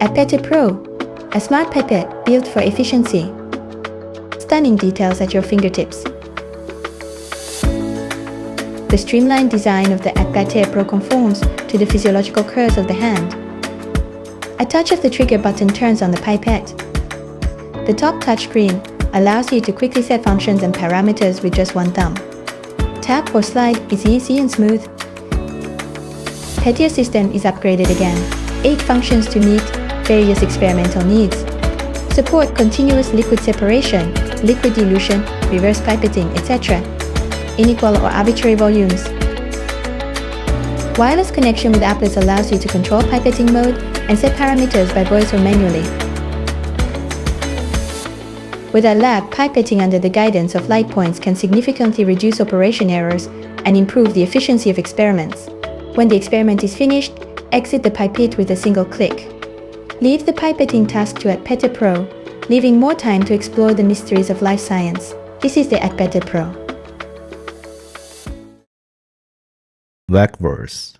At Pette Pro, a smart pipette built for efficiency. Stunning details at your fingertips. The streamlined design of the Pette Pro conforms to the physiological curves of the hand. A touch of the trigger button turns on the pipette. The top touchscreen allows you to quickly set functions and parameters with just one thumb. Tap or slide is easy and smooth. Pette Assistant is upgraded again. 8 functions to meet various experimental needs. Support continuous liquid separation, liquid dilution, reverse pipetting, etc. Unequal or arbitrary volumes. Wireless connection with applets allows you to control pipetting mode and set parameters by voice or manually. With a lab, pipetting under the guidance of light points can significantly reduce operation errors and improve the efficiency of experiments. When the experiment is finished, exit the pipette with a single click. Leave the pipetting task to Pette Pro, leaving more time to explore the mysteries of life science. This is the Pette Pro. VECVERSE.